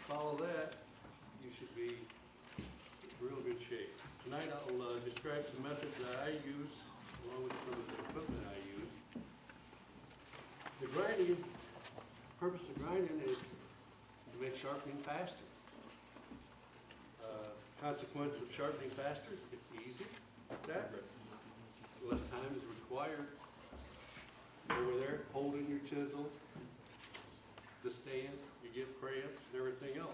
follow that, you should be in real good shape. Tonight I'll describe some methods that I use along with some of the equipment I use. The grinding, purpose of grinding is to make sharpening faster. Consequence of sharpening faster, it's easy, it's accurate. Less time is required. Over there, holding your chisel, the stands, you get cramps and everything else.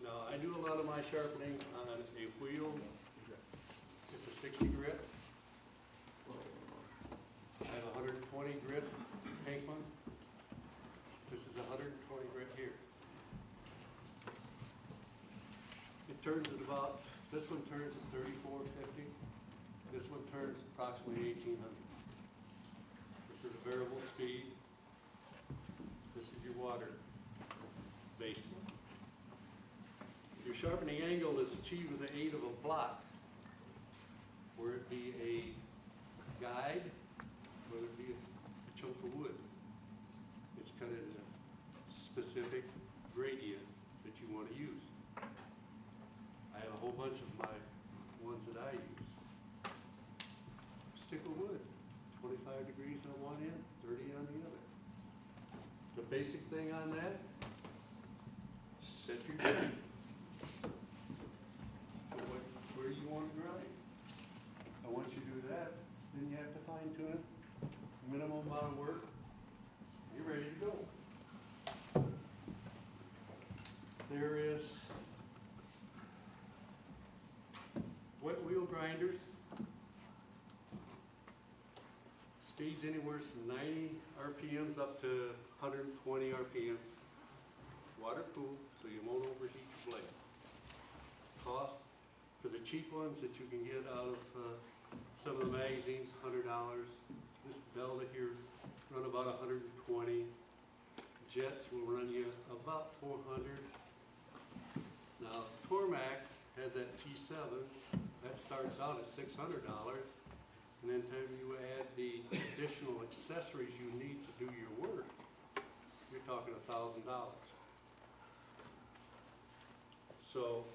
Now, I do a lot of my sharpening on a wheel. It's a 60 grit. I have a 120 grit pink one. This is a 120 grit here. It turns at about, this one turns at 3450. This one turns approximately 1800. This is a variable speed. This is your water-based one. Your sharpening angle is achieved with the aid of a block, where it be a guide, whether it be a chunk of wood. It's cut in a specific gradient that you want to use. I have a whole bunch of my ones that I use. Stick of wood, 25 degrees on one end, 30 on the other. The basic thing on that, set your grade. Where you want to grind. And once you do that, then you have to fine tune it, minimum amount of work, you're ready to go. There is wet wheel grinders. Speeds anywhere from 90 RPMs up to 120 RPMs. Water cooled, so you won't overheat your blade. Cost, for the cheap ones that you can get out of some of the magazines, $100. This Delta here run about 120. Jets will run you about 400. Now, Tormac has that T7. That starts out at $600. And then you add the additional accessories you need to do your work, you're talking $1,000. So,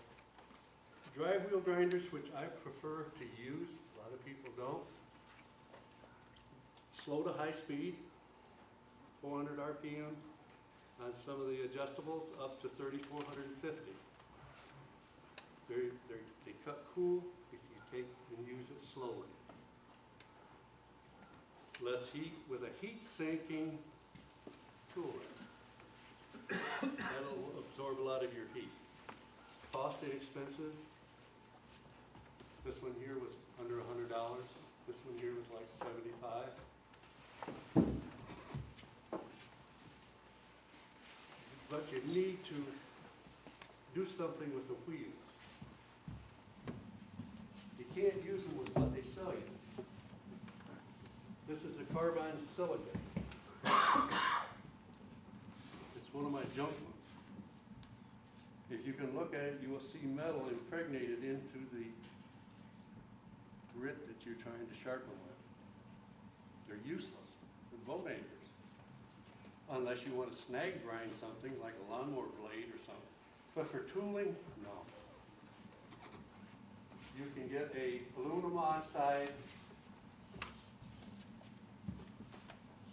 drive wheel grinders, which I prefer to use, a lot of people don't. Slow to high speed, 400 RPM. On some of the adjustables, up to 3,450. They cut cool if you take and use it slowly. Less heat with a heat sinking tool rest. That'll absorb a lot of your heat. Cost inexpensive. This one here was under $100. This one here was like $75. But you need to do something with the wheels. You can't use them with what they sell you. This is a carbon silicate. It's one of my junk ones. If you can look at it, you will see metal impregnated into the grit that you're trying to sharpen with. They're useless. They're boat anchors. Unless you want to snag grind something like a lawnmower blade or something. But for tooling, no. You can get a aluminum oxide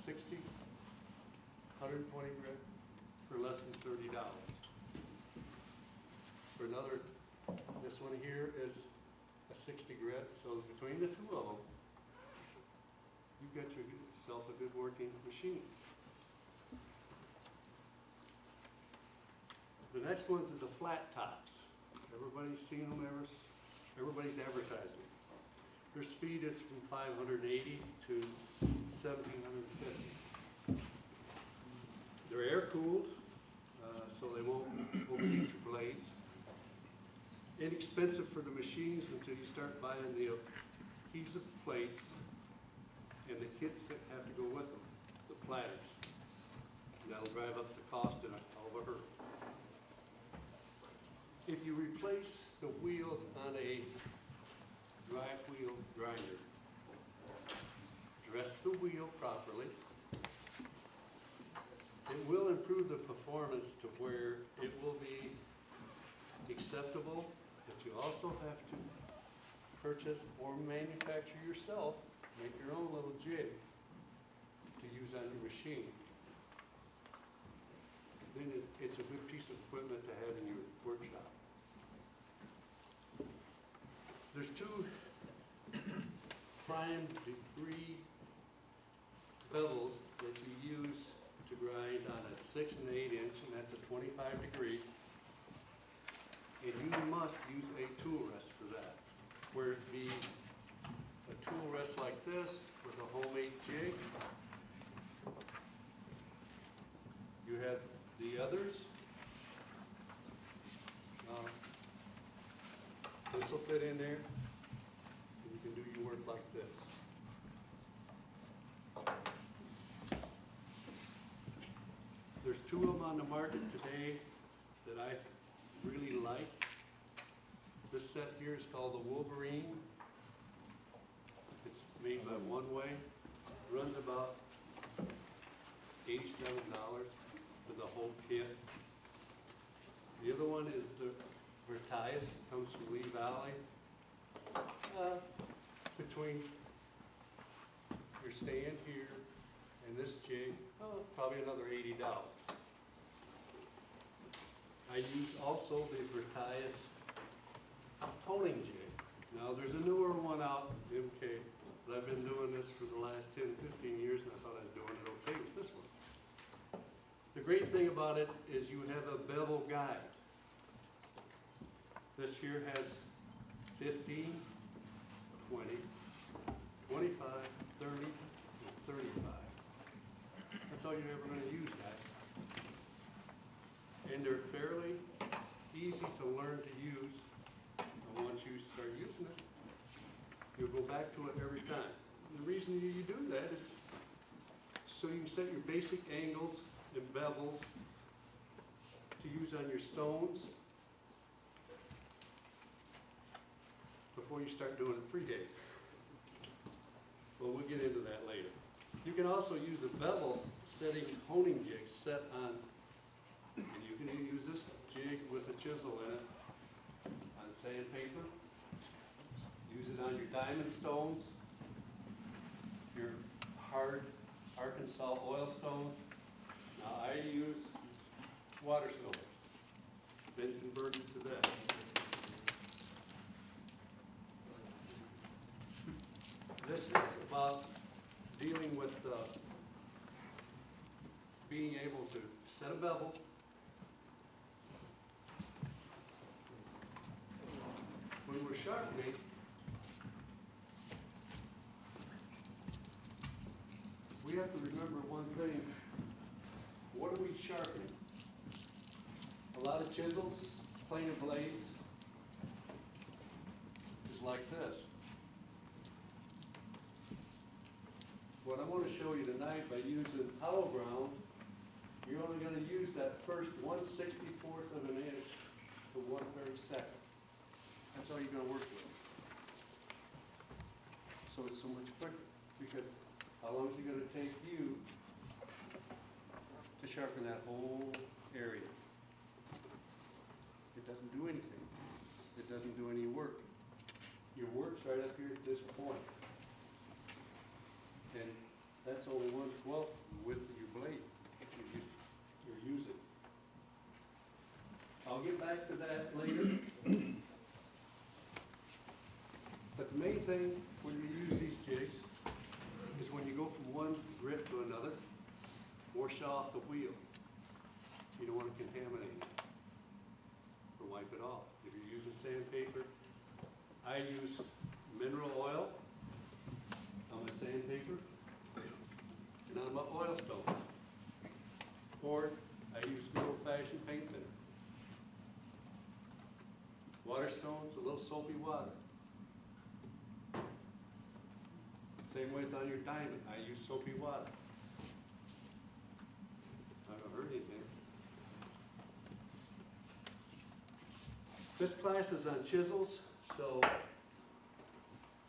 60, 120 grit for less than $30. For another, this one here is a 60 grit, so between the two of them, you've got yourself a good working machine. The next ones are the flat tops. Everybody's seen them, everybody's advertising. Their speed is from 580 to 1750. They're air cooled, so they won't overheat your blades. Inexpensive for the machines until you start buying the adhesive plates and the kits that have to go with them, the platters. And that'll drive up the cost in a hell of a hurry. If you replace the wheels on a dry wheel grinder, dress the wheel properly, then will improve the performance to where it will be acceptable, but you also have to purchase or manufacture yourself, make your own little jig to use on your machine. Then it's a good piece of equipment to have in your workshop. There's two prime degree bevels that you use to grind on a 6 and 8 inch, and that's a 25 degree. And you must use a tool rest for that, where it be a tool rest like this with a homemade jig. You have the others. This will fit in there, and you can do your work like this. There's two of them on the market today that I really like. This set here is called the Wolverine. It's made by One Way. It runs about $87 for the whole kit. The other one is the Vertius. It comes from Lee Valley. Between your stand here and this jig, probably another $80. I use also the Vertius toning jig. Now there's a newer one out, MK, but I've been doing this for the last 10, 15 years, and I thought I was doing it okay with this one. The great thing about it is you have a bevel guide. This here has 15, 20, 25, 30, and 35. That's all you're ever going to use, guys. And they're fairly easy to learn to use. And once you start using it, you'll go back to it every time. And the reason you do that is so you can set your basic angles and bevels to use on your stones before you start doing it freehand. Well, we'll get into that later. You can also use a bevel setting honing jig set on, and you can use this jig with a chisel in it on sandpaper. Use it on your diamond stones, your hard Arkansas oil stones. Now I use water stone. Been converted to that. This is about dealing with being able to set a bevel, when we're sharpening, we have to remember one thing. What are we sharpening? A lot of chisels, planer blades, just like this. What I want to show you tonight, by using hollow ground, you're only going to use that first 1/64th of an inch to 1/32. That's all you're going to work with. So it's so much quicker, because how long is it going to take you to sharpen that whole area? It doesn't do anything. It doesn't do any work. Your work's right up here at this point. And that's only 1/12 the width of your blade you're using. I'll get back to that later. But the main thing when you use these jigs is when you go from one grit to another, wash off the wheel. You don't want to contaminate it or wipe it off. If you're using sandpaper, I use mineral oil on my sandpaper and on my oil stone. Or I use good old-fashioned paint thinner. Water stones, a little soapy water. Same with on your diamond, I use soapy water. It's not going to hurt anything. This class is on chisels, so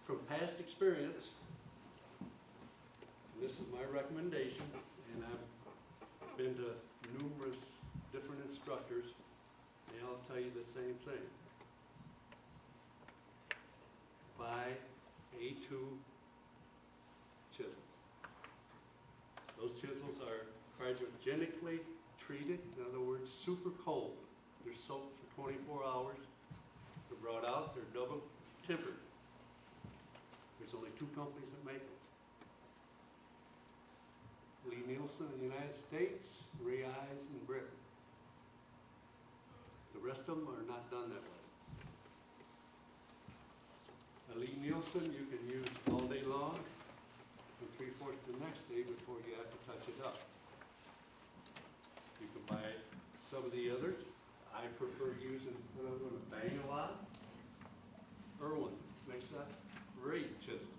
from past experience, this is my recommendation, and I've been to numerous different instructors, they all tell you the same thing. Buy A2 chisels. Those chisels are cryogenically treated, in other words, super cold. They're soaked for 24 hours. They're brought out, they're double tempered. There's only 2 companies that make them. Lee Nielsen in the United States, Ray Eyes in Britain. The rest of them are not done that way. A Lee Nielsen you can use all day long and 3/4 the next day before you have to touch it up. You can buy some of the others. I prefer using what I'm going to bang a lot. Irwin makes that great chisel.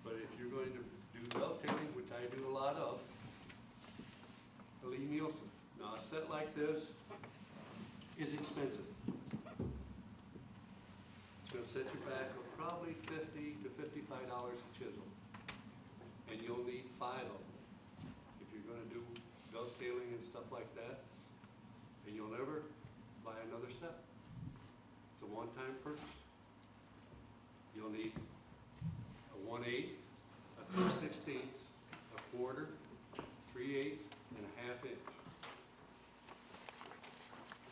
But if you're going to do dovetailing, which I do a lot of, a Lee Nielsen. Now a set like this is expensive. It's going to set you back on probably $50 to $55 a chisel. And you'll need 5 of them if you're going to do dovetailing and stuff like that. And you'll never buy another set. It's a one-time purchase. You'll need a 1/8, a 3/16, a 1/4, 3/8, and a 1/2 inch.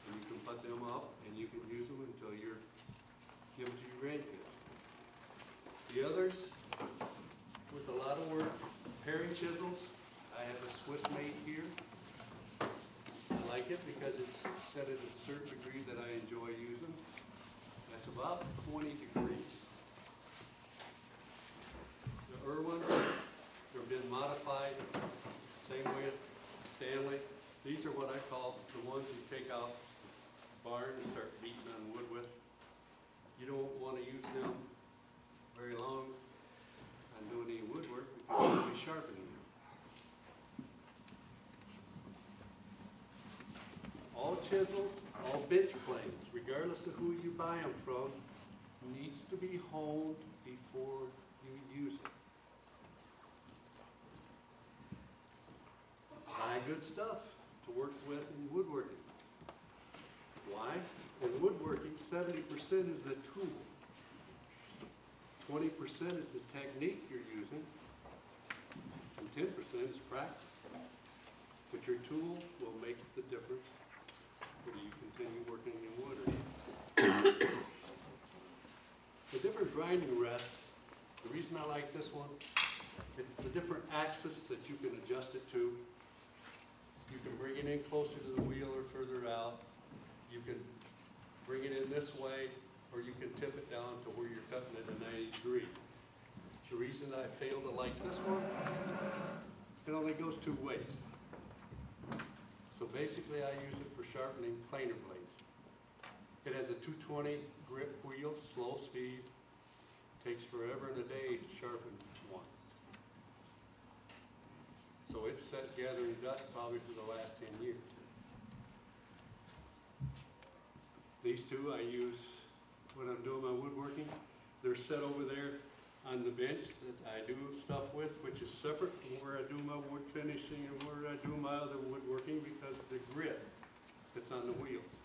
And you can put them up and you can use them until you're given to your grandkids. The others, with a lot of work, paring chisels. I have a Swiss made here. I like it because it's set at a certain degree that I enjoy using. That's about 20 degrees. The Irwin, they've been modified, same way as Stanley. These are what I call the ones you take out the barn and start beating on wood with. You don't want to use them very long on doing any woodwork because you'll be sharpening them. All chisels, all bench planes, regardless of who you buy them from, needs to be honed before you use it. Buy good stuff to work with in woodworking. Why? In woodworking, 70% is the tool. 20% is the technique you're using, and 10% is practice. But your tool will make the difference whether you continue working in wood or not. The different grinding rest, the reason I like this one, it's the different axis that you can adjust it to. You can bring it in closer to the wheel or further out. You can bring it in this way, or you can tip it down to where you're cutting it at 90 degrees. The reason I fail to like this one, it only goes 2 ways. So basically I use it for sharpening planer blades. It has a 220 grip wheel, slow speed. Takes forever and a day to sharpen one. So it's set gathering dust probably for the last 10 years. These 2 I use when I'm doing my woodworking. They're set over there on the bench that I do stuff with, which is separate from where I do my wood finishing and where I do my other woodworking because of the grip that's on the wheels.